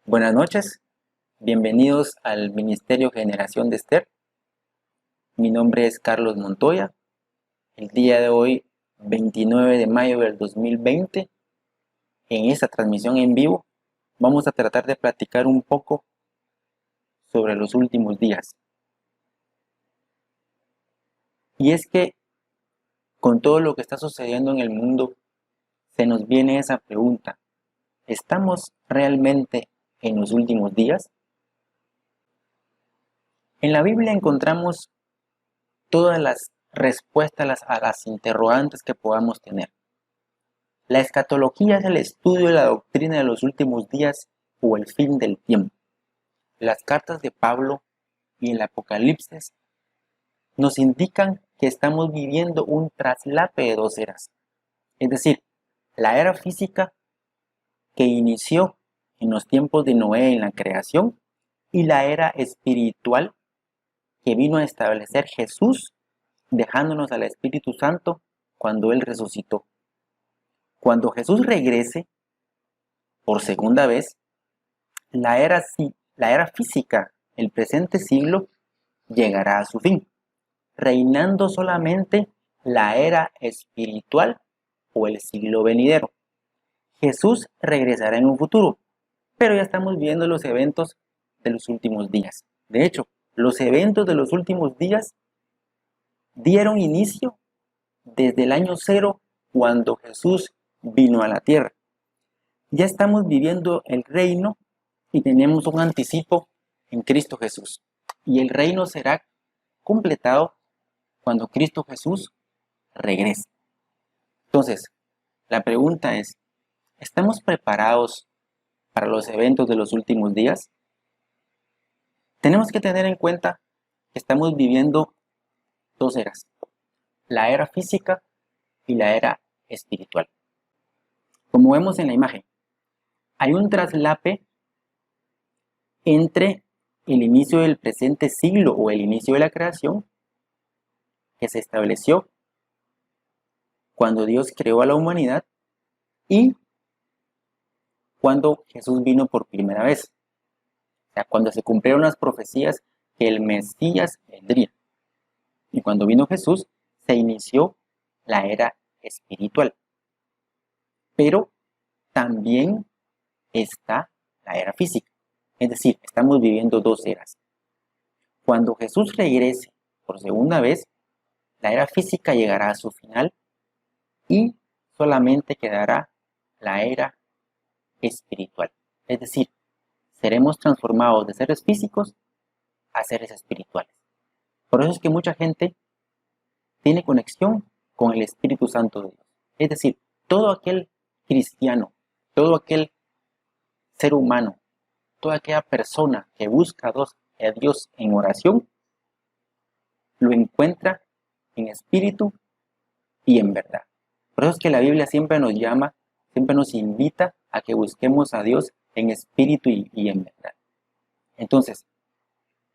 Buenas noches, bienvenidos al Ministerio Generación de Esther. Mi nombre es Carlos Montoya. El día de hoy, 29 de mayo del 2020, en esta transmisión en vivo, vamos a tratar de platicar un poco sobre los últimos días. Y es que con todo lo que está sucediendo en el mundo, se nos viene esa pregunta: ¿estamos realmente en los últimos días? En la Biblia encontramos todas las respuestas a las interrogantes que podamos tener. La escatología es el estudio de la doctrina de los últimos días o el fin del tiempo. Las cartas de Pablo y el Apocalipsis nos indican que estamos viviendo un traslape de dos eras, es decir, la era física que inició en los tiempos de Noé en la creación y la era espiritual que vino a establecer Jesús dejándonos al Espíritu Santo cuando Él resucitó. Cuando Jesús regrese por segunda vez, la era física, el presente siglo, llegará a su fin, reinando solamente la era espiritual o el siglo venidero. Jesús regresará en un futuro, pero ya estamos viendo los eventos de los últimos días. De hecho, los eventos de los últimos días dieron inicio desde el año cero, cuando Jesús vino a la tierra. Ya estamos viviendo el reino y tenemos un anticipo en Cristo Jesús. Y el reino será completado cuando Cristo Jesús regrese. Entonces, la pregunta es: ¿estamos preparados para los eventos de los últimos días? Tenemos que tener en cuenta que estamos viviendo dos eras: la era física y la era espiritual. Como vemos en la imagen, hay un traslape entre el inicio del presente siglo o el inicio de la creación, que se estableció cuando Dios creó a la humanidad, y cuando Jesús vino por primera vez. O sea, cuando se cumplieron las profecías que el Mesías vendría. Y cuando vino Jesús, se inició la era espiritual. Pero también está la era física. Es decir, estamos viviendo dos eras. Cuando Jesús regrese por segunda vez, la era física llegará a su final y solamente quedará la era espiritual. Es decir, seremos transformados de seres físicos a seres espirituales. Por eso es que mucha gente tiene conexión con el Espíritu Santo de Dios. Es decir, todo aquel cristiano, todo aquel ser humano, toda aquella persona que busca a Dios en oración, lo encuentra en espíritu y en verdad. Por eso es que la Biblia siempre nos llama, siempre nos invita a que busquemos a Dios en espíritu y en verdad. Entonces,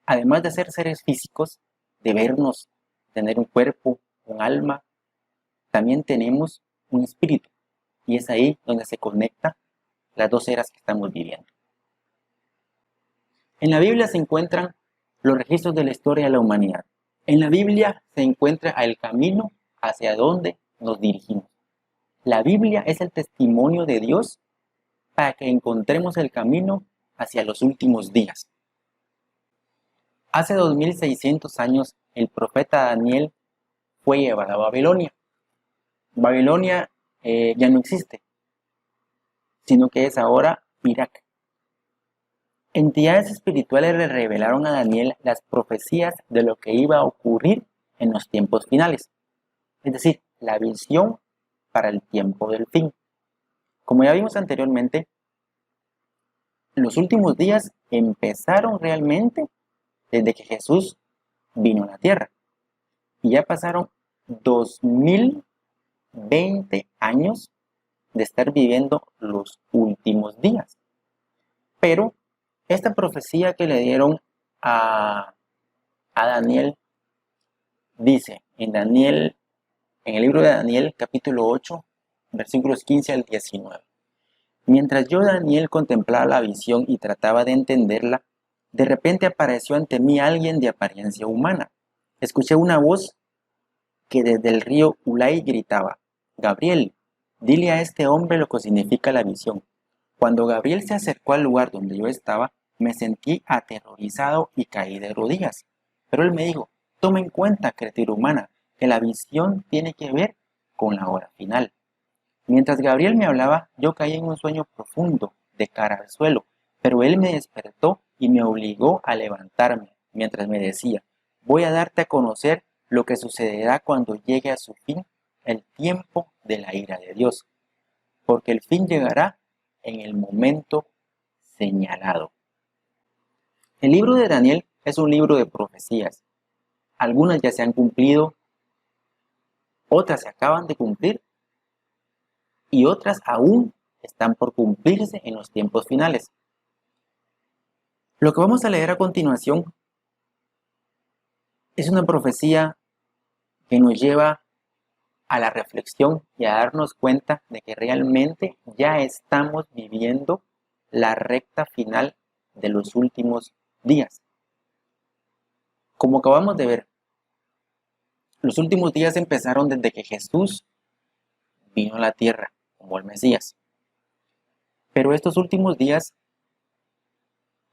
además de ser seres físicos, de vernos, tener un cuerpo, un alma, también tenemos un espíritu. Y es ahí donde se conectan las dos eras que estamos viviendo. En la Biblia se encuentran los registros de la historia de la humanidad. En la Biblia se encuentra el camino hacia donde nos dirigimos. La Biblia es el testimonio de Dios para que encontremos el camino hacia los últimos días. Hace 2600 años el profeta Daniel fue llevado a Babilonia. Babilonia ya no existe, sino que es ahora Irak. Entidades espirituales le revelaron a Daniel las profecías de lo que iba a ocurrir en los tiempos finales, es decir, la visión para el tiempo del fin. Como ya vimos anteriormente, los últimos días empezaron realmente desde que Jesús vino a la tierra. Y ya pasaron 2020 años de estar viviendo los últimos días. Pero esta profecía que le dieron a Daniel dice en el libro de Daniel, capítulo 8, versículos 15 al 19. Mientras yo, Daniel, contemplaba la visión y trataba de entenderla, de repente apareció ante mí alguien de apariencia humana. Escuché una voz que desde el río Ulai gritaba: Gabriel, dile a este hombre lo que significa la visión. Cuando Gabriel se acercó al lugar donde yo estaba, me sentí aterrorizado y caí de rodillas. Pero él me dijo: toma en cuenta, criatura humana, que la visión tiene que ver con la hora final. Mientras Gabriel me hablaba, yo caí en un sueño profundo, de cara al suelo, pero él me despertó y me obligó a levantarme, mientras me decía: voy a darte a conocer lo que sucederá cuando llegue a su fin el tiempo de la ira de Dios, porque el fin llegará en el momento señalado. El libro de Daniel es un libro de profecías. Algunas ya se han cumplido, otras se acaban de cumplir y otras aún están por cumplirse en los tiempos finales. Lo que vamos a leer a continuación es una profecía que nos lleva a la reflexión y a darnos cuenta de que realmente ya estamos viviendo la recta final de los últimos días. Como acabamos de ver, los últimos días empezaron desde que Jesús vino a la tierra como el Mesías. Pero estos últimos días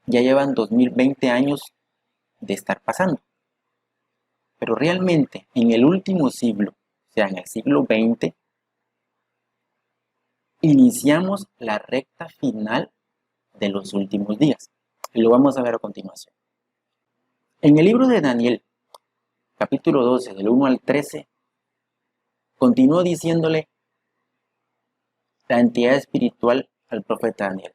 ya llevan 2020 años de estar pasando. Pero realmente en el último siglo, o sea, en el siglo XX, iniciamos la recta final de los últimos días. Y lo vamos a ver a continuación. En el libro de Daniel, capítulo 12, del 1 al 13, continuó diciéndole la entidad espiritual al profeta Daniel: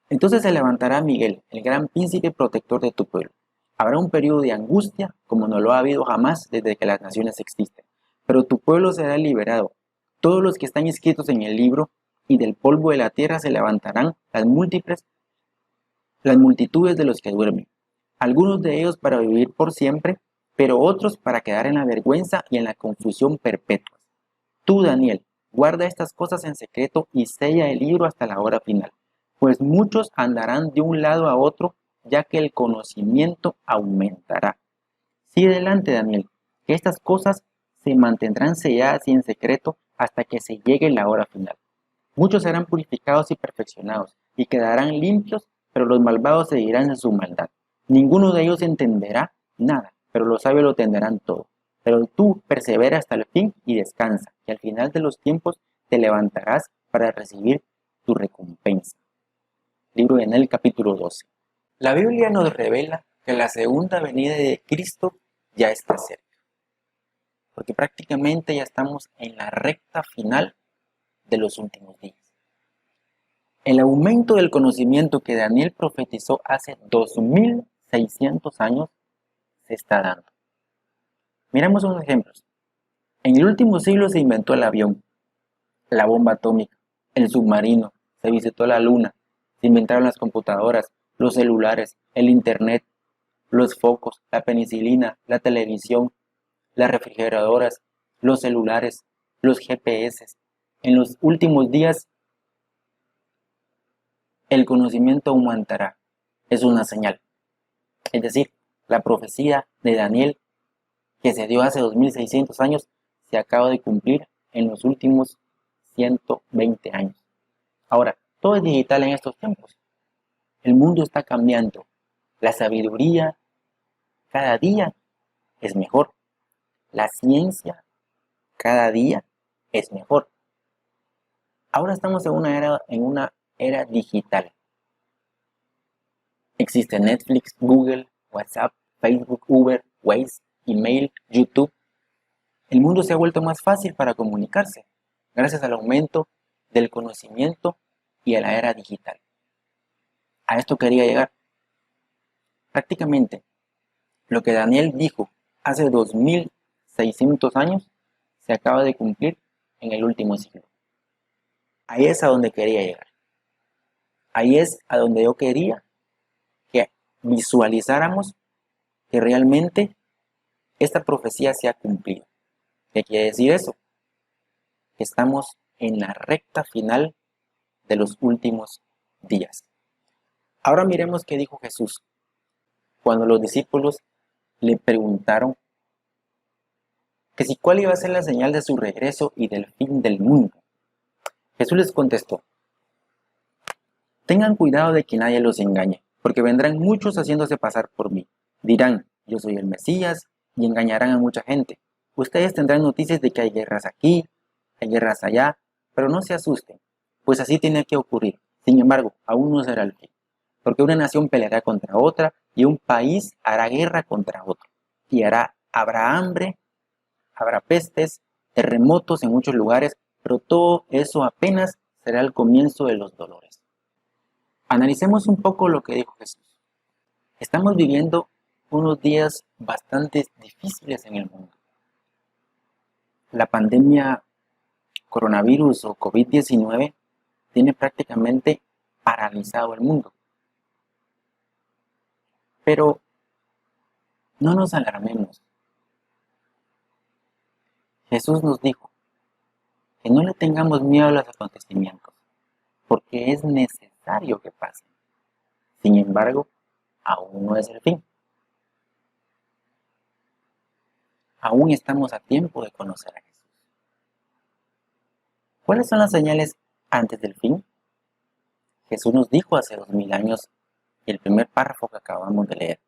entonces se levantará Miguel, el gran príncipe protector de tu pueblo. Habrá un periodo de angustia como no lo ha habido jamás desde que las naciones existen. Pero tu pueblo será liberado. Todos los que están escritos en el libro, y del polvo de la tierra se levantarán las multitudes de los que duermen. Algunos de ellos para vivir por siempre, pero otros para quedar en la vergüenza y en la confusión perpetua. Tú, Daniel, guarda estas cosas en secreto y sella el libro hasta la hora final, pues muchos andarán de un lado a otro, ya que el conocimiento aumentará. Sigue adelante, Daniel, que estas cosas se mantendrán selladas y en secreto hasta que se llegue la hora final. Muchos serán purificados y perfeccionados, y quedarán limpios, pero los malvados seguirán en su maldad. Ninguno de ellos entenderá nada, pero los sabios lo entenderán todo. Pero tú persevera hasta el fin y descansa, y al final de los tiempos te levantarás para recibir tu recompensa. Libro de Daniel, capítulo 12. La Biblia nos revela que la segunda venida de Cristo ya está cerca, porque prácticamente ya estamos en la recta final de los últimos días. El aumento del conocimiento que Daniel profetizó hace 2600 años se está dando. Miremos unos ejemplos. En el último siglo se inventó el avión, la bomba atómica, el submarino, se visitó la luna, se inventaron las computadoras, los celulares, el internet, los focos, la penicilina, la televisión, las refrigeradoras, los celulares, los GPS. En los últimos días el conocimiento aumentará. Es una señal. Es decir, la profecía de Daniel que se dio hace 2600 años se acaba de cumplir en los últimos 120 años. Ahora, todo es digital en estos tiempos. El mundo está cambiando. La sabiduría cada día es mejor. La ciencia cada día es mejor. Ahora estamos en una era digital. Existe Netflix, Google, WhatsApp, Facebook, Uber, Waze, email, YouTube. El mundo se ha vuelto más fácil para comunicarse, gracias al aumento del conocimiento y a la era digital. A esto quería llegar. Prácticamente, lo que Daniel dijo hace 2600 años se acaba de cumplir en el último siglo. Ahí es a donde quería llegar. Ahí es a donde yo quería que visualizáramos que realmente esta profecía se ha cumplido. ¿Qué quiere decir eso? Que estamos en la recta final de los últimos días. Ahora miremos qué dijo Jesús cuando los discípulos le preguntaron que si cuál iba a ser la señal de su regreso y del fin del mundo. Jesús les contestó: tengan cuidado de que nadie los engañe, porque vendrán muchos haciéndose pasar por mí. Dirán: yo soy el Mesías, y engañarán a mucha gente. Ustedes tendrán noticias de que hay guerras aquí, hay guerras allá, pero no se asusten, pues así tiene que ocurrir. Sin embargo, aún no será el fin, porque una nación peleará contra otra y un país hará guerra contra otro. Y habrá hambre, habrá pestes, terremotos en muchos lugares, pero todo eso apenas será el comienzo de los dolores. Analicemos un poco lo que dijo Jesús. Estamos viviendo unos días bastante difíciles en el mundo. La pandemia coronavirus o COVID-19 tiene prácticamente paralizado el mundo. Pero no nos alarmemos. Jesús nos dijo que no le tengamos miedo a los acontecimientos, porque es necesario que pasen. Sin embargo, aún no es el fin. Aún estamos a tiempo de conocer a Jesús. ¿Cuáles son las señales antes del fin? Jesús nos dijo hace 2000 años, el primer párrafo que acabamos de leer,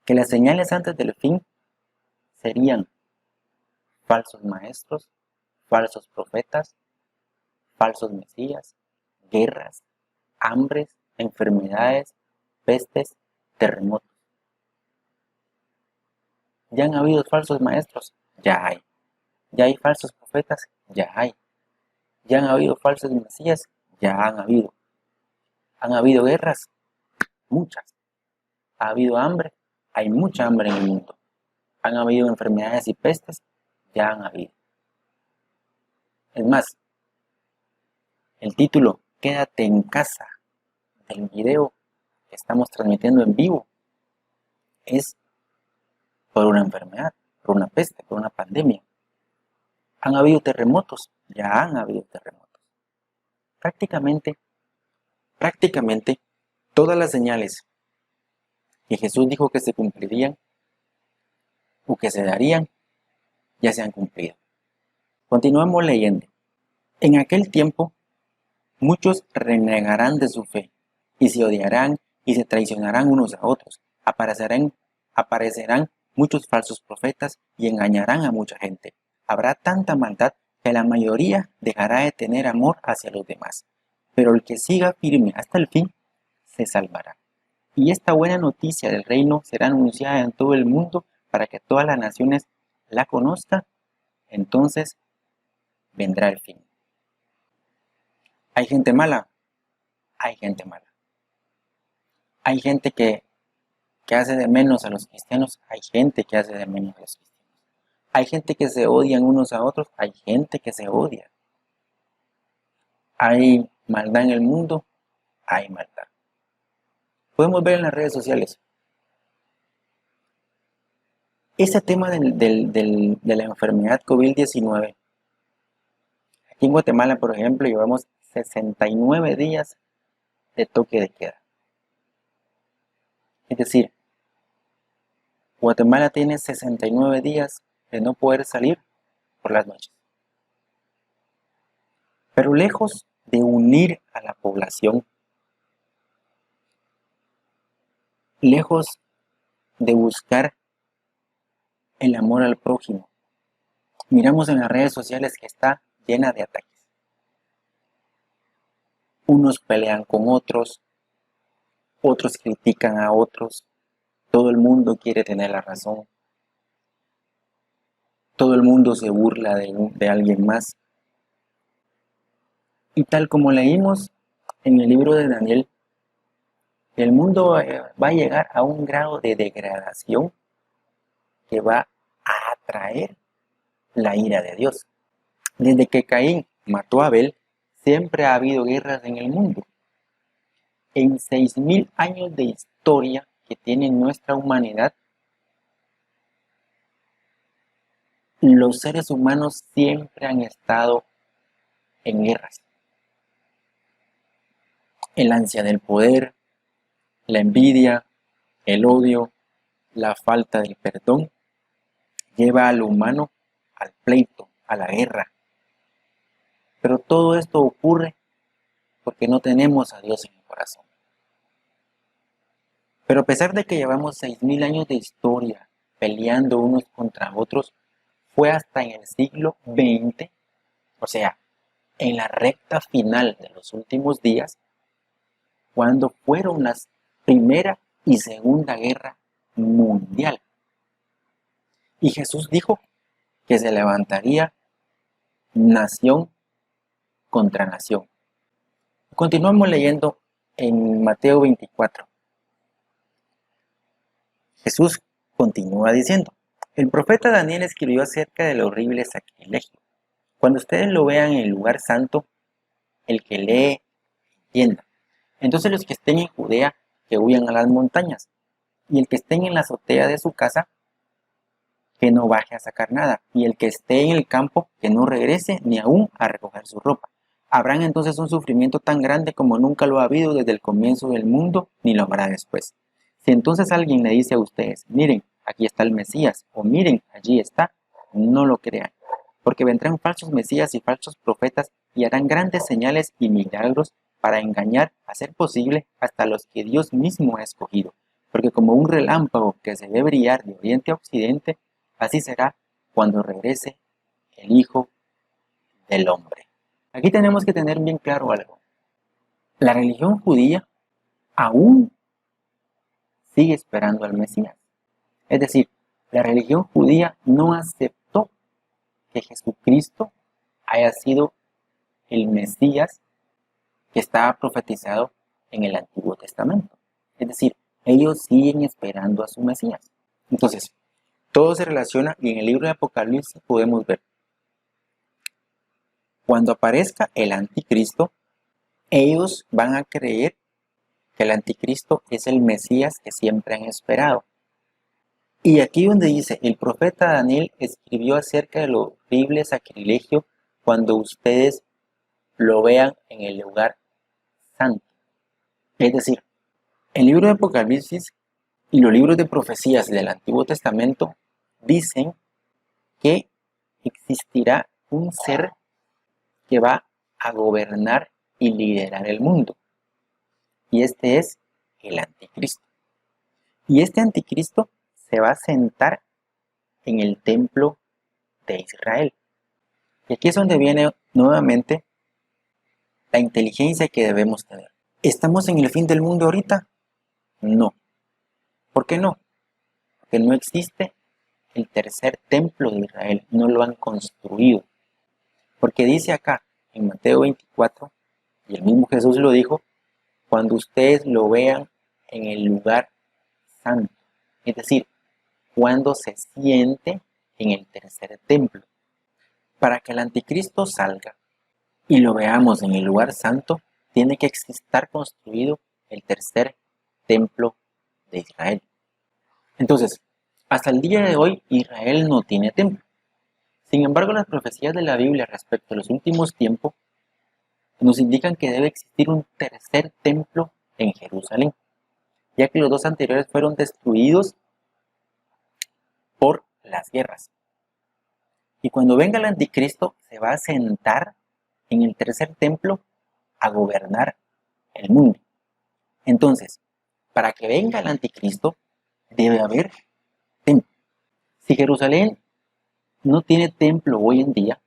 que las señales antes del fin serían falsos maestros, falsos profetas, falsos mesías, guerras, hambres, enfermedades, pestes, terremotos. ¿Ya han habido falsos maestros? Ya hay. ¿Ya hay falsos profetas? Ya hay. ¿Ya han habido falsos mesías? Ya han habido. ¿Han habido guerras? Muchas. ¿Ha habido hambre? Hay mucha hambre en el mundo. ¿Han habido enfermedades y pestes? Ya han habido. Es más, el título "Quédate en casa" del video que estamos transmitiendo en vivo es por una enfermedad, por una peste, por una pandemia. ¿Han habido terremotos? Ya han habido terremotos. Prácticamente todas las señales que Jesús dijo que se cumplirían o que se darían ya se han cumplido. Continuamos leyendo. En aquel tiempo muchos renegarán de su fe y se odiarán y se traicionarán unos a otros. Aparecerán muchos falsos profetas y engañarán a mucha gente. Habrá tanta maldad que la mayoría dejará de tener amor hacia los demás. Pero el que siga firme hasta el fin se salvará. Y esta buena noticia del reino será anunciada en todo el mundo para que todas las naciones la conozcan. Entonces vendrá el fin. ¿Hay gente mala? Hay gente mala. Hay gente que hace de menos a los cristianos. Hay gente que hace de menos a los cristianos. Hay gente que se odian unos a otros. Hay gente que se odia. Hay maldad en el mundo. Hay maldad. Podemos ver en las redes sociales. Ese tema de la enfermedad COVID-19. Aquí en Guatemala, por ejemplo, llevamos 69 días de toque de queda. Es decir, Guatemala tiene 69 días de no poder salir por las noches. Pero lejos de unir a la población, lejos de buscar el amor al prójimo, miramos en las redes sociales que está llena de ataques. Unos pelean con otros, otros critican a otros, todo el mundo quiere tener la razón, todo el mundo se burla de alguien más. Y tal como leímos en el libro de Daniel, el mundo va a llegar a un grado de degradación que va a atraer la ira de Dios. Desde que Caín mató a Abel, siempre ha habido guerras en el mundo. En 6000 años de historia que tiene nuestra humanidad, los seres humanos siempre han estado en guerras. el ansia del poder, la envidia, el odio, la falta del perdón, lleva al humano al pleito, a la guerra. Pero todo esto ocurre porque no tenemos a Dios en el corazón. Pero a pesar de que llevamos 6.000 años de historia peleando unos contra otros, fue hasta en el siglo XX, o sea, en la recta final de los últimos días, cuando fueron las Primera y Segunda Guerra Mundial. Y Jesús dijo que se levantaría nación contra nación. Continuamos leyendo en Mateo 24. Jesús continúa diciendo, el profeta Daniel escribió acerca del horrible sacrilegio. Cuando ustedes lo vean en el lugar santo, el que lee, entienda. Entonces los que estén en Judea, que huyan a las montañas, y el que estén en la azotea de su casa, que no baje a sacar nada, y el que esté en el campo, que no regrese ni aún a recoger su ropa. Habrán entonces un sufrimiento tan grande como nunca lo ha habido desde el comienzo del mundo, ni lo habrá después. Si entonces alguien le dice a ustedes, miren, aquí está el Mesías, o miren, allí está, no lo crean, porque vendrán falsos Mesías y falsos profetas y harán grandes señales y milagros para engañar, a ser posible, hasta los que Dios mismo ha escogido. Porque como un relámpago que se ve brillar de oriente a occidente, así será cuando regrese el Hijo del Hombre. Aquí tenemos que tener bien claro algo. La religión judía aún sigue esperando al Mesías. Es decir, la religión judía no aceptó que Jesucristo haya sido el Mesías que estaba profetizado en el Antiguo Testamento. Es decir, ellos siguen esperando a su Mesías. Entonces, todo se relaciona y en el libro de Apocalipsis podemos ver. Cuando aparezca el anticristo, ellos van a creer que el anticristo es el Mesías que siempre han esperado. Y aquí donde dice, el profeta Daniel escribió acerca del horrible sacrilegio cuando ustedes lo vean en el lugar santo. Es decir, el libro de Apocalipsis y los libros de profecías del Antiguo Testamento dicen que existirá un ser que va a gobernar y liderar el mundo. Y este es el anticristo. Y este anticristo se va a sentar en el templo de Israel. Y aquí es donde viene nuevamente la inteligencia que debemos tener. ¿Estamos en el fin del mundo ahorita? No. ¿Por qué no? Porque no existe el tercer templo de Israel. No lo han construido. Porque dice acá en Mateo 24, y el mismo Jesús lo dijo, cuando ustedes lo vean en el lugar santo. Es decir, cuando se siente en el tercer templo. Para que el anticristo salga y lo veamos en el lugar santo, tiene que estar construido el tercer templo de Israel. Entonces, hasta el día de hoy, Israel no tiene templo. Sin embargo, las profecías de la Biblia respecto a los últimos tiempos nos indican que debe existir un tercer templo en Jerusalén, ya que los dos anteriores fueron destruidos por las guerras. Y cuando venga el anticristo, se va a sentar en el tercer templo a gobernar el mundo. Entonces, para que venga el anticristo, debe haber templo. Si Jerusalén no tiene templo hoy en día,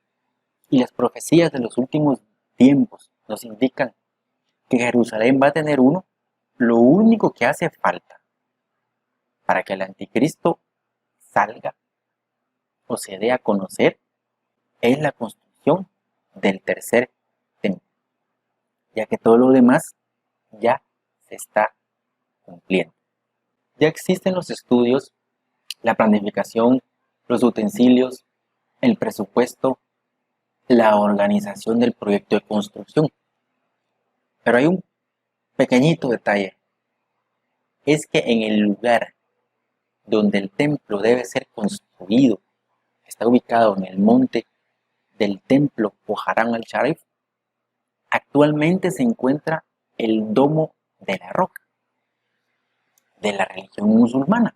y las profecías de los últimos tiempos nos indican que Jerusalén va a tener uno, lo único que hace falta para que el anticristo salga o se dé a conocer es la construcción del tercer templo, ya que todo lo demás ya se está cumpliendo. Ya existen los estudios, la planificación, los utensilios, el presupuesto, la organización del proyecto de construcción. Pero hay un pequeñito detalle, es que en el lugar donde el templo debe ser construido, está ubicado en el monte del templo Oharan al-Sharif, actualmente se encuentra el domo de la roca, de la religión musulmana.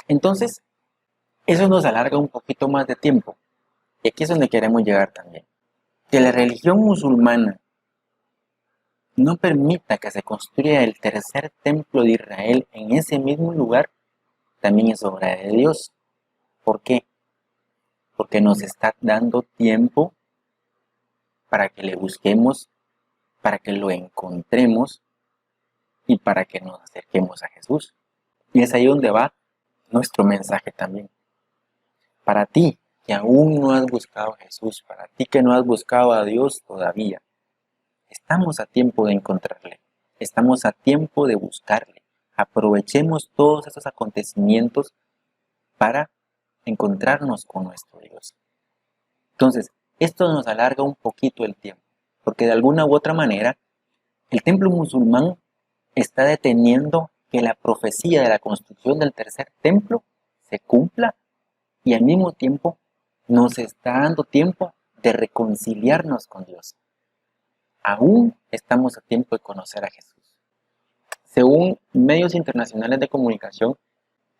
Entonces, eso nos alarga un poquito más de tiempo. Y aquí es donde queremos llegar también. Que la religión musulmana no permita que se construya el tercer templo de Israel en ese mismo lugar, también es obra de Dios. ¿Por qué? Porque nos está dando tiempo para que le busquemos, para que lo encontremos y para que nos acerquemos a Jesús. Y es ahí donde va nuestro mensaje también. Para ti que aún no has buscado a Jesús, para ti que no has buscado a Dios todavía, estamos a tiempo de encontrarle, estamos a tiempo de buscarle. Aprovechemos todos esos acontecimientos para encontrarnos con nuestro Dios. Entonces, esto nos alarga un poquito el tiempo, porque de alguna u otra manera, el templo musulmán está deteniendo que la profecía de la construcción del tercer templo se cumpla y al mismo tiempo nos está dando tiempo de reconciliarnos con Dios. Aún estamos a tiempo de conocer a Jesús. Según medios internacionales de comunicación,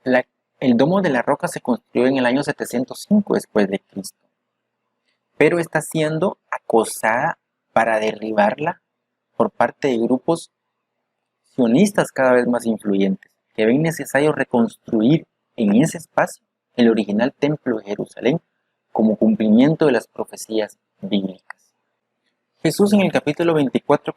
el domo de la roca se construyó en el año 705 después de Cristo, pero está siendo acosada para derribarla por parte de grupos sionistas cada vez más influyentes, que ven necesario reconstruir en ese espacio el original templo de Jerusalén como cumplimiento de las profecías bíblicas. Jesús en el capítulo 24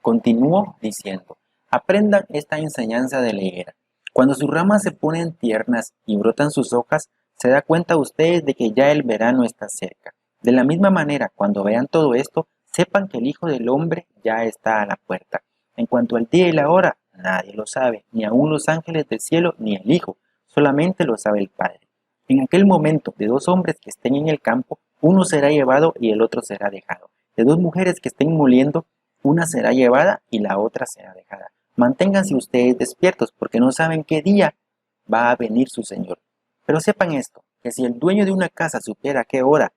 continuó diciendo: aprendan esta enseñanza de la higuera. Cuando sus ramas se ponen tiernas y brotan sus hojas, se da cuenta ustedes de que ya el verano está cerca. De la misma manera, cuando vean todo esto, sepan que el Hijo del Hombre ya está a la puerta. En cuanto al día y la hora, nadie lo sabe, ni aun los ángeles del cielo, ni el Hijo, solamente lo sabe el Padre. En aquel momento, de dos hombres que estén en el campo, uno será llevado y el otro será dejado. De dos mujeres que estén moliendo, una será llevada y la otra será dejada. Manténganse ustedes despiertos, porque no saben qué día va a venir su Señor. Pero sepan esto, que si el dueño de una casa supiera a qué hora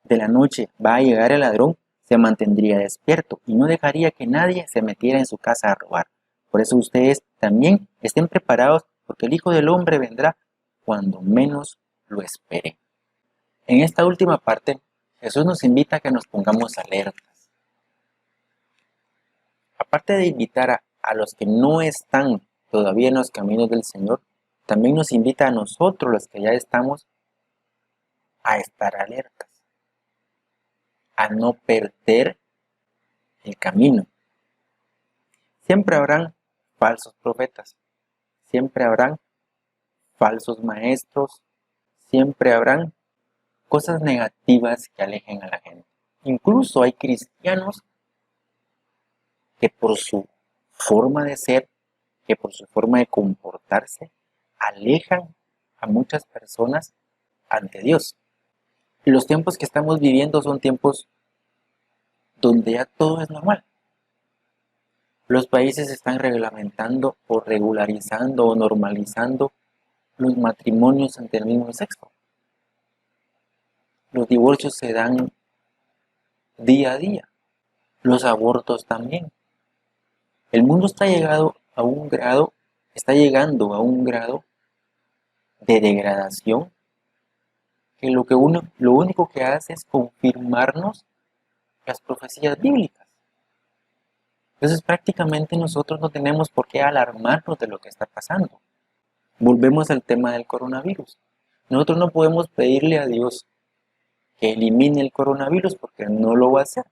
de la noche va a llegar el ladrón, se mantendría despierto y no dejaría que nadie se metiera en su casa a robar. Por eso ustedes también estén preparados, porque el Hijo del Hombre vendrá cuando menos lo espere. En esta última parte, Jesús nos invita a que nos pongamos alertas. Aparte de invitar a los que no están todavía en los caminos del Señor, también nos invita a nosotros, los que ya estamos, a estar alertas, a no perder el camino. Siempre habrán falsos profetas, siempre habrán falsos maestros, siempre habrán cosas negativas que alejen a la gente. Incluso hay cristianos que por su forma de ser, que por su forma de comportarse, alejan a muchas personas ante Dios. Los tiempos que estamos viviendo son tiempos donde ya todo es normal. Los países están reglamentando o regularizando o normalizando los matrimonios entre el mismo sexo. Los divorcios se dan día a día. Los abortos también. El mundo está llegando a un grado de degradación que lo único que hace es confirmarnos las profecías bíblicas. Entonces prácticamente nosotros no tenemos por qué alarmarnos de lo que está pasando. Volvemos al tema del coronavirus. Nosotros no podemos pedirle a Dios que elimine el coronavirus porque no lo va a hacer.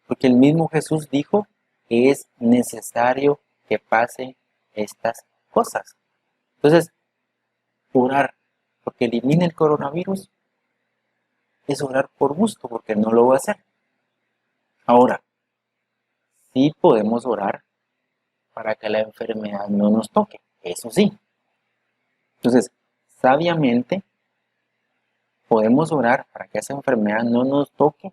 Porque el mismo Jesús dijo que es necesario que pasen estas cosas. Entonces, orar porque elimine el coronavirus es orar por gusto porque no lo va a hacer. Ahora, sí podemos orar para que la enfermedad no nos toque, eso sí. Entonces, sabiamente podemos orar para que esa enfermedad no nos toque,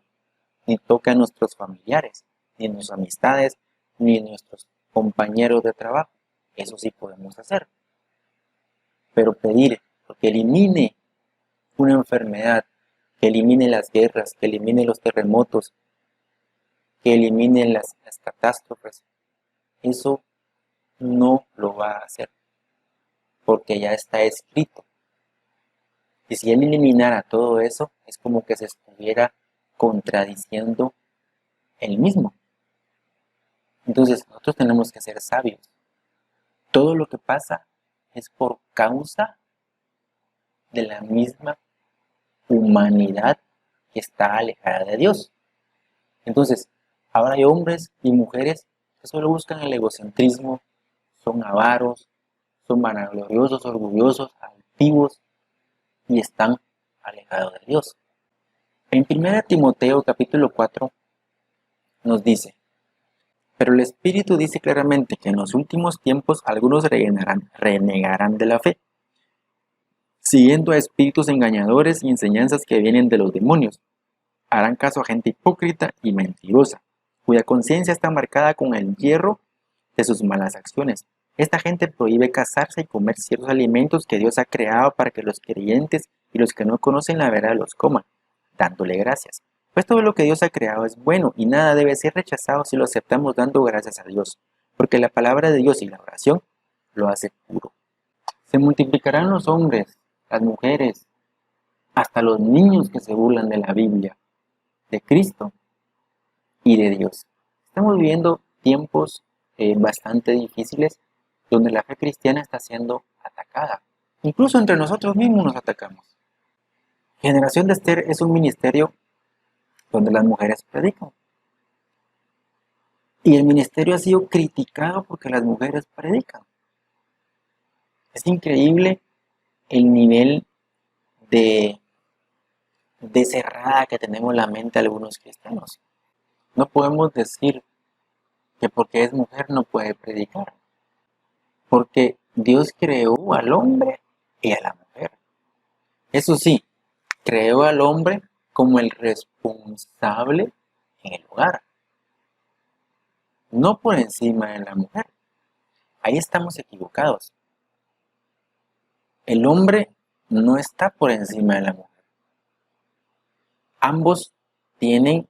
ni toque a nuestros familiares, ni a nuestras amistades, ni a nuestros compañeros de trabajo. Eso sí podemos hacer. Pero pedir que elimine una enfermedad, que elimine las guerras, que elimine los terremotos, que elimine las catástrofes. Eso no lo va a hacer, porque ya está escrito. Y si Él eliminara todo eso, es como que se estuviera contradiciendo Él mismo. Entonces nosotros tenemos que ser sabios. Todo lo que pasa es por causa de la misma humanidad que está alejada de Dios. Entonces, ahora hay hombres y mujeres que solo buscan el egocentrismo, son avaros, son vanagloriosos, orgullosos, altivos y están alejados de Dios. En 1 Timoteo capítulo 4 nos dice: pero el Espíritu dice claramente que en los últimos tiempos algunos renegarán de la fe, siguiendo a espíritus engañadores y enseñanzas que vienen de los demonios. Harán caso a gente hipócrita y mentirosa, cuya conciencia está marcada con el hierro de sus malas acciones. Esta gente prohíbe casarse y comer ciertos alimentos que Dios ha creado para que los creyentes y los que no conocen la verdad los coman, dándole gracias. Pues todo lo que Dios ha creado es bueno y nada debe ser rechazado si lo aceptamos dando gracias a Dios, porque la palabra de Dios y la oración lo hace puro. Se multiplicarán los hombres, las mujeres, hasta los niños que se burlan de la Biblia, de Cristo y de Dios. Estamos viviendo tiempos bastante difíciles donde la fe cristiana está siendo atacada. Incluso entre nosotros mismos nos atacamos. Generación de Esther es un ministerio donde las mujeres predican. Y el ministerio ha sido criticado porque las mujeres predican. Es increíble el nivel de cerrada que tenemos la mente algunos cristianos. No podemos decir que porque es mujer no puede predicar. Porque Dios creó al hombre y a la mujer. Eso sí, creó al hombre como el responsable en el hogar, no por encima de la mujer. Ahí estamos equivocados. El hombre no está por encima de la mujer. Ambos tienen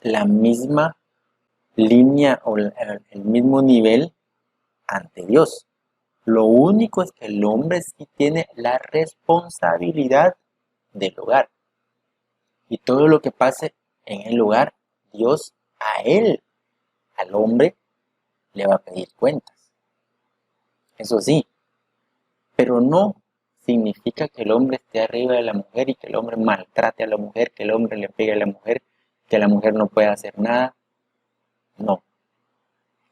la misma línea o el mismo nivel ante Dios. Lo único es que el hombre sí tiene la responsabilidad del hogar. Y todo lo que pase en el hogar, Dios a él, al hombre, le va a pedir cuentas. Eso sí, pero no significa que el hombre esté arriba de la mujer y que el hombre maltrate a la mujer, que el hombre le pegue a la mujer, que la mujer no pueda hacer nada. No.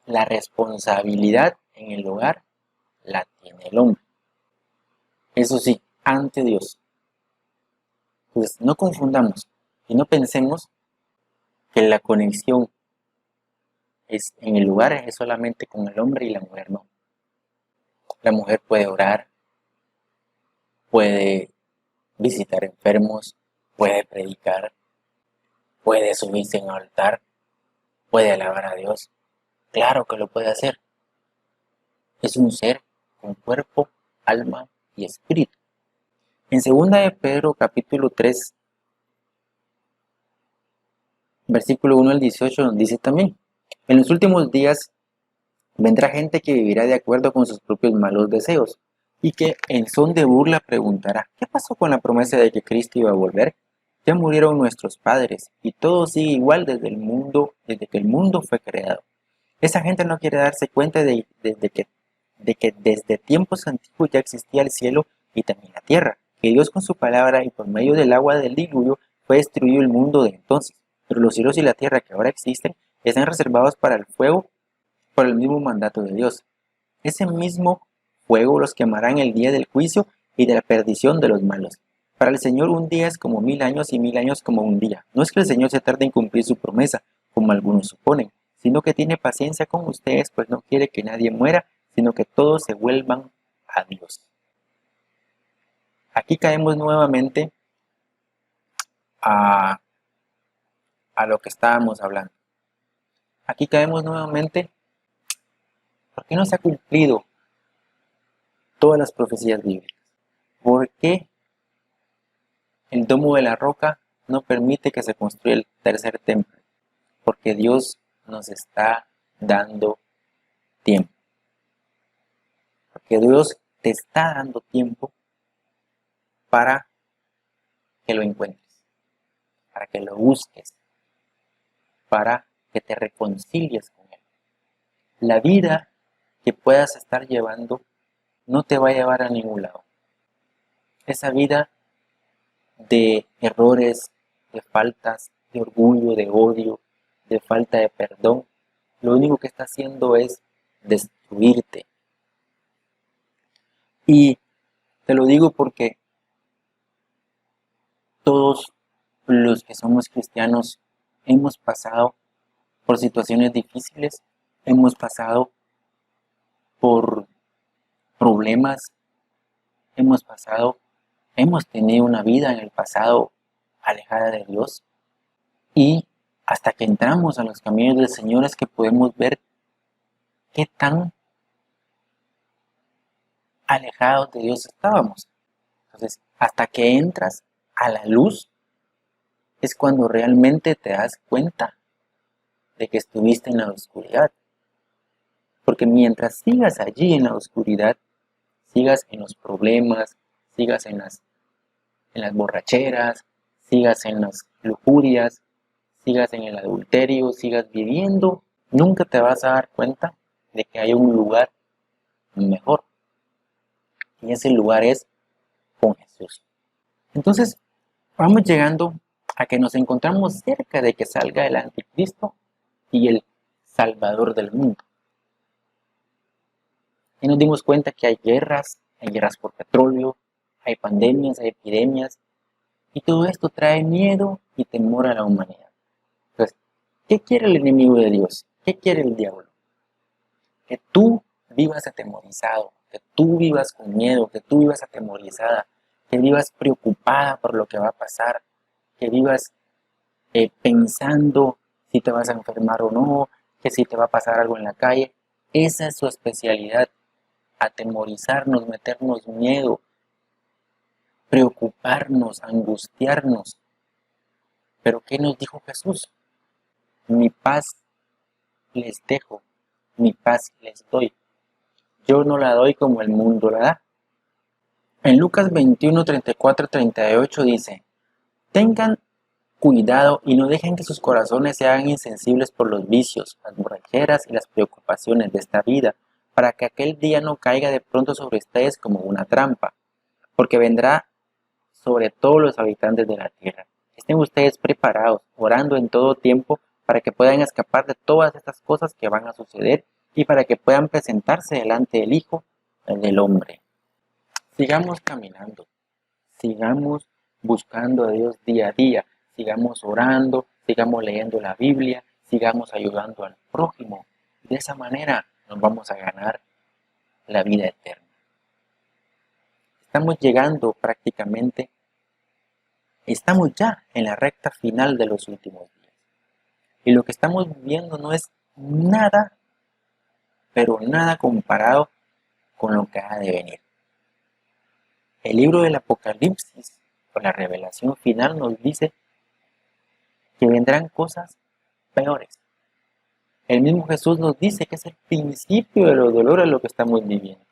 La responsabilidad en el hogar la tiene el hombre. Eso sí, ante Dios. Pues no confundamos y no pensemos que la conexión es en el lugar es solamente con el hombre y la mujer no. La mujer puede orar, puede visitar enfermos, puede predicar, puede subirse en un altar, puede alabar a Dios. Claro que lo puede hacer. Es un ser con cuerpo, alma y espíritu. En 2 de Pedro capítulo 3, versículo 1 al 18 nos dice también: en los últimos días vendrá gente que vivirá de acuerdo con sus propios malos deseos y que en son de burla preguntará: ¿qué pasó con la promesa de que Cristo iba a volver? Ya murieron nuestros padres y todo sigue igual desde que el mundo fue creado. Esa gente no quiere darse cuenta de que desde tiempos antiguos ya existía el cielo y también la tierra, que Dios con su palabra y por medio del agua del diluvio fue destruido el mundo de entonces, pero los cielos y la tierra que ahora existen están reservados para el fuego por el mismo mandato de Dios. Ese mismo fuego los quemará en el día del juicio y de la perdición de los malos. Para el Señor un día es como 1000 años y 1000 años como un día. No es que el Señor se tarde en cumplir su promesa, como algunos suponen, sino que tiene paciencia con ustedes, pues no quiere que nadie muera, sino que todos se vuelvan a Dios. Aquí caemos nuevamente a lo que estábamos hablando. Aquí caemos nuevamente, ¿por qué no se ha cumplido todas las profecías bíblicas? ¿Por qué el domo de la roca no permite que se construya el tercer templo? Porque Dios nos está dando tiempo. Porque Dios te está dando tiempo para que lo encuentres, para que lo busques, para que te reconcilies con Él. La vida que puedas estar llevando no te va a llevar a ningún lado. Esa vida de errores, de faltas, de orgullo, de odio, de falta de perdón, lo único que está haciendo es destruirte. Y te lo digo porque todos los que somos cristianos hemos pasado por situaciones difíciles, hemos pasado por problemas, hemos tenido una vida en el pasado alejada de Dios, y hasta que entramos a los caminos del Señor es que podemos ver qué tan alejados de Dios estábamos. Entonces, hasta que entras a la luz es cuando realmente te das cuenta de que estuviste en la oscuridad. Porque mientras sigas allí en la oscuridad, sigas en los problemas, sigas en las borracheras, sigas en las lujurias, sigas en el adulterio, sigas viviendo, nunca te vas a dar cuenta de que hay un lugar mejor. Y ese lugar es con Jesús. Entonces, vamos llegando a que nos encontramos cerca de que salga el anticristo y el salvador del mundo. Y nos dimos cuenta que hay guerras por petróleo, hay pandemias, hay epidemias, y todo esto trae miedo y temor a la humanidad. Entonces, ¿qué quiere el enemigo de Dios? ¿Qué quiere el diablo? Que tú vivas atemorizado, que tú vivas con miedo, que tú vivas atemorizada, que vivas preocupada por lo que va a pasar, que vivas pensando si te vas a enfermar o no, que si te va a pasar algo en la calle. Esa es su especialidad, atemorizarnos, meternos miedo, preocuparnos, angustiarnos. Pero ¿qué nos dijo Jesús? Mi paz les dejo, mi paz les doy. Yo no la doy como el mundo la da. En Lucas 21, 34, 38 dice: tengan cuidado y no dejen que sus corazones se hagan insensibles por los vicios, las borracheras y las preocupaciones de esta vida, para que aquel día no caiga de pronto sobre ustedes como una trampa, porque vendrá sobre todos los habitantes de la tierra. Estén ustedes preparados, orando en todo tiempo, para que puedan escapar de todas estas cosas que van a suceder y para que puedan presentarse delante del Hijo del Hombre. Sigamos caminando, sigamos buscando a Dios día a día, sigamos orando, sigamos leyendo la Biblia, sigamos ayudando al prójimo. De esa manera nos vamos a ganar la vida eterna. Estamos llegando prácticamente, estamos ya en la recta final de los últimos días. Y lo que estamos viviendo no es nada, pero nada comparado con lo que ha de venir. El libro del Apocalipsis, o la revelación final, nos dice que vendrán cosas peores. El mismo Jesús nos dice que es el principio de los dolores lo que estamos viviendo.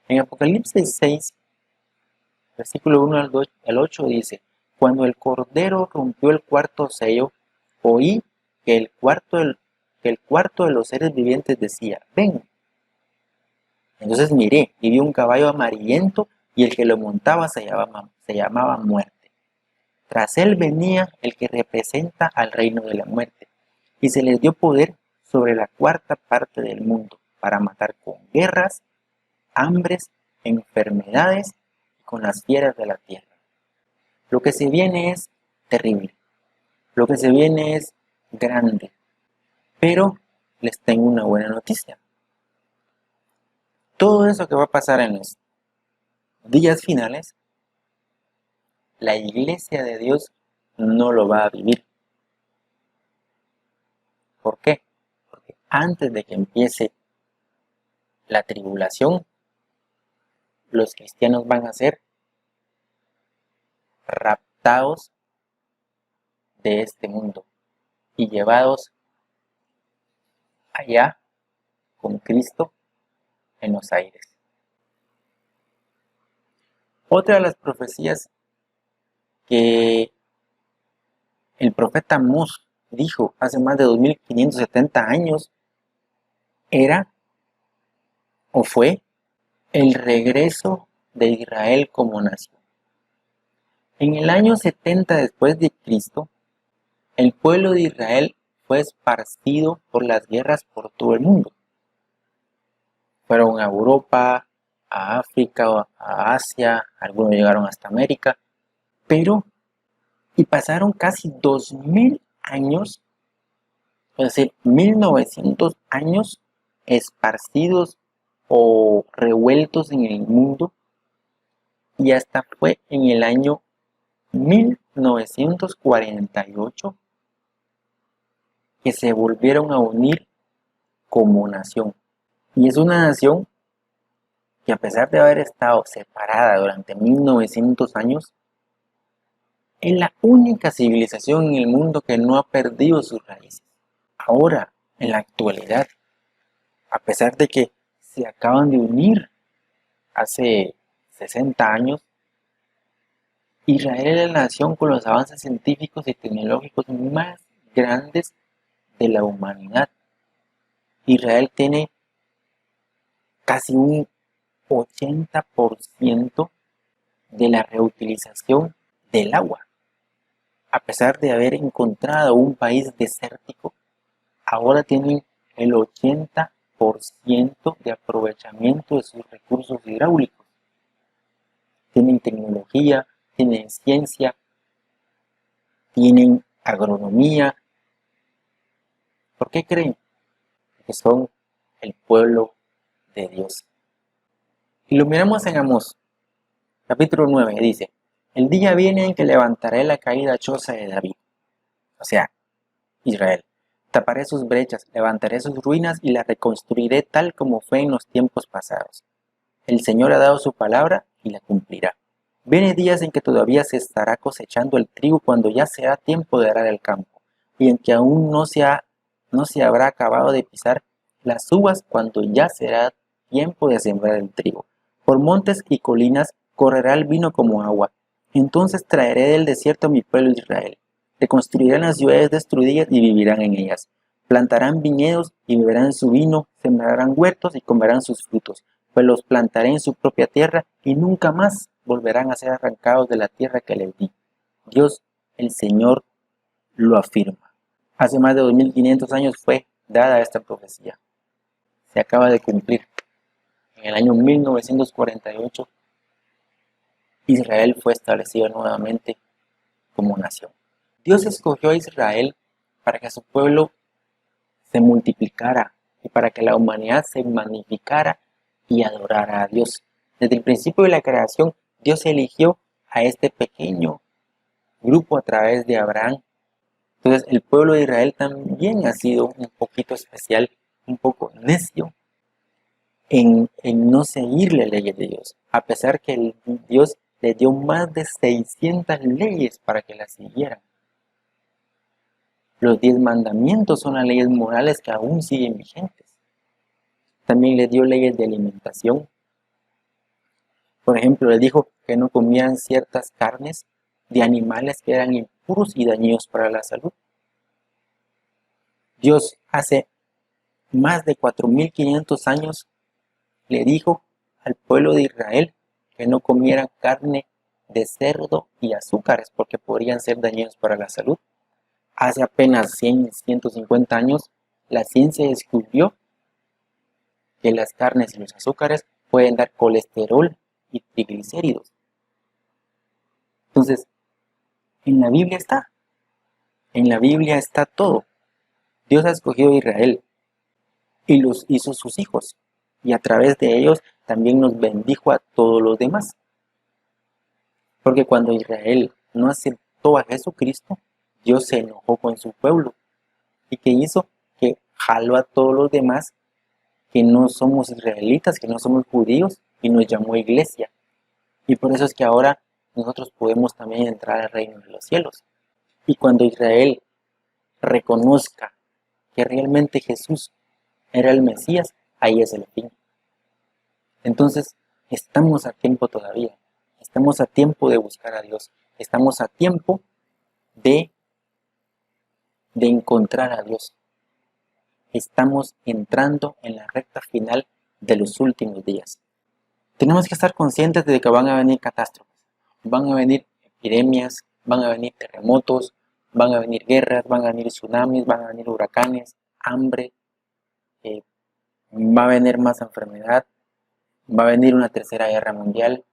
En Apocalipsis 6, versículo 1 al 8 dice: cuando el Cordero rompió el cuarto sello, oí que el cuarto de los seres vivientes decía: ven. Entonces miré y vi un caballo amarillento, y el que lo montaba se llamaba Muerte. Tras él venía el que representa al reino de la muerte, y se les dio poder sobre la cuarta parte del mundo, para matar con guerras, hambres, enfermedades y con las fieras de la tierra. Lo que se viene es terrible, lo que se viene es grande, pero les tengo una buena noticia. Todo eso que va a pasar en los días finales, la iglesia de Dios no lo va a vivir. ¿Por qué? Porque antes de que empiece la tribulación, los cristianos van a ser raptados de este mundo, y llevados allá con Cristo en los aires. Otra de las profecías que el profeta Amós dijo hace más de 2570 años era o fue el regreso de Israel como nación. En el año 70 después de Cristo, el pueblo de Israel fue esparcido por las guerras por todo el mundo. Fueron a Europa, a África, a Asia, algunos llegaron hasta América, y pasaron casi 2000 años, es decir, 1900 años esparcidos o revueltos en el mundo, y hasta fue en el año 1948 que se volvieron a unir como nación. Y es una nación que, a pesar de haber estado separada durante 1900 años, es la única civilización en el mundo que no ha perdido sus raíces. Ahora, en la actualidad, a pesar de que se acaban de unir hace 60 años, Israel es la nación con los avances científicos y tecnológicos más grandes de la humanidad. Israel tiene casi un 80% de la reutilización del agua. A pesar de haber encontrado un país desértico, ahora tienen el 80% de aprovechamiento de sus recursos hidráulicos. Tienen tecnología, tienen ciencia, tienen agronomía. ¿Por qué creen? Que son el pueblo de Dios. Y lo miramos en Amós, capítulo 9, dice: el día viene en que levantaré la caída choza de David, o sea, Israel. Taparé sus brechas, levantaré sus ruinas y las reconstruiré tal como fue en los tiempos pasados. El Señor ha dado su palabra y la cumplirá. Vienen días en que todavía se estará cosechando el trigo cuando ya será tiempo de arar el campo, y en que aún no se habrá acabado de pisar las uvas cuando ya será tiempo de sembrar el trigo. Por montes y colinas correrá el vino como agua. Entonces traeré del desierto a mi pueblo Israel. Reconstruirán las ciudades destruidas y vivirán en ellas. Plantarán viñedos y beberán su vino, sembrarán huertos y comerán sus frutos, pues los plantaré en su propia tierra y nunca más volverán a ser arrancados de la tierra que les di. Dios, el Señor, lo afirma. Hace más de 2500 años fue dada esta profecía. Se acaba de cumplir. En el año 1948, Israel fue establecido nuevamente como nación. Dios escogió a Israel para que su pueblo se multiplicara y para que la humanidad se magnificara y adorara a Dios. Desde el principio de la creación, Dios eligió a este pequeño grupo a través de Abraham. Entonces, el pueblo de Israel también ha sido un poquito especial, un poco necio en no seguir las leyes de Dios, a pesar que Dios le dio más de 600 leyes para que las siguieran. Los 10 mandamientos son las leyes morales que aún siguen vigentes. También les dio leyes de alimentación. Por ejemplo, les dijo que no comieran ciertas carnes de animales que eran impuros y dañinos para la salud. Dios hace más de 4500 años le dijo al pueblo de Israel que no comieran carne de cerdo y azúcares porque podrían ser dañinos para la salud. Hace apenas 100, 150 años, la ciencia descubrió que las carnes y los azúcares pueden dar colesterol y triglicéridos. Entonces, en la Biblia está todo. Dios ha escogido a Israel y los hizo sus hijos, y a través de ellos también nos bendijo a todos los demás. Porque cuando Israel no aceptó a Jesucristo, Dios se enojó con su pueblo. ¿Y qué hizo? Que jaló a todos los demás que no somos israelitas, que no somos judíos, y nos llamó iglesia. Y por eso es que ahora nosotros podemos también entrar al reino de los cielos. Y cuando Israel reconozca que realmente Jesús era el Mesías, ahí es el fin. Entonces, estamos a tiempo todavía. Estamos a tiempo de buscar a Dios. Estamos a tiempo de encontrar a Dios. Estamos entrando en la recta final de los últimos días. Tenemos que estar conscientes de que van a venir catástrofes, van a venir epidemias, van a venir terremotos, van a venir guerras, van a venir tsunamis, van a venir huracanes, hambre, va a venir más enfermedad, va a venir una tercera guerra mundial,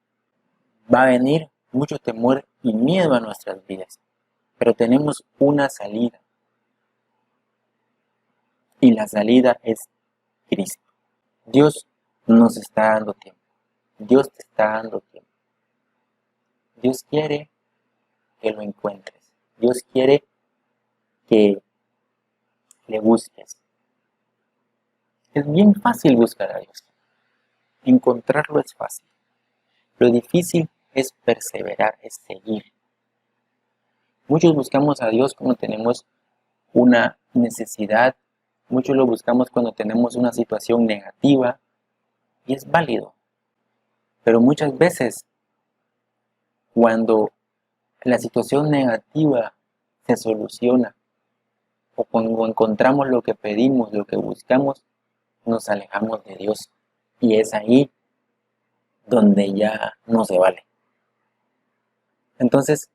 va a venir mucho temor y miedo a nuestras vidas. Pero tenemos una salida. Y la salida es Cristo. Dios nos está dando tiempo. Dios te está dando tiempo. Dios quiere que lo encuentres. Dios quiere que le busques. Es bien fácil buscar a Dios. Encontrarlo es fácil. Lo difícil es perseverar, es seguir. Muchos buscamos a Dios cuando tenemos una necesidad. Muchos lo buscamos cuando tenemos una situación negativa. Y es válido. Pero muchas veces, cuando la situación negativa se soluciona o cuando encontramos lo que pedimos, lo que buscamos, nos alejamos de Dios. Y es ahí donde ya no se vale. Entonces,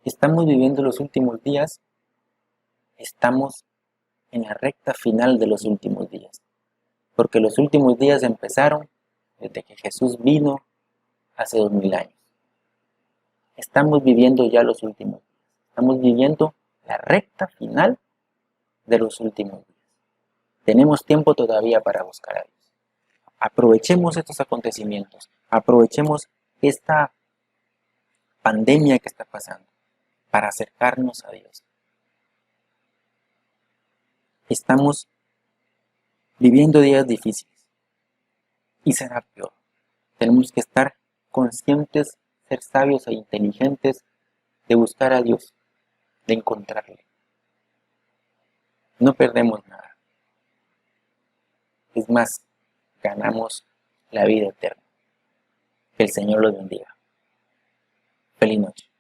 estamos viviendo los últimos días, estamos en la recta final de los últimos días. Porque los últimos días empezaron desde que Jesús vino hace 2000 años. Estamos viviendo ya los últimos días. Estamos viviendo la recta final de los últimos días. Tenemos tiempo todavía para buscar a Dios. Aprovechemos estos acontecimientos. Aprovechemos esta pandemia que está pasando para acercarnos a Dios. Estamos viviendo días difíciles y será peor. Tenemos que estar conscientes, ser sabios e inteligentes de buscar a Dios, de encontrarle. No perdemos nada. Es más, ganamos la vida eterna. Que el Señor los bendiga. Feliz noche.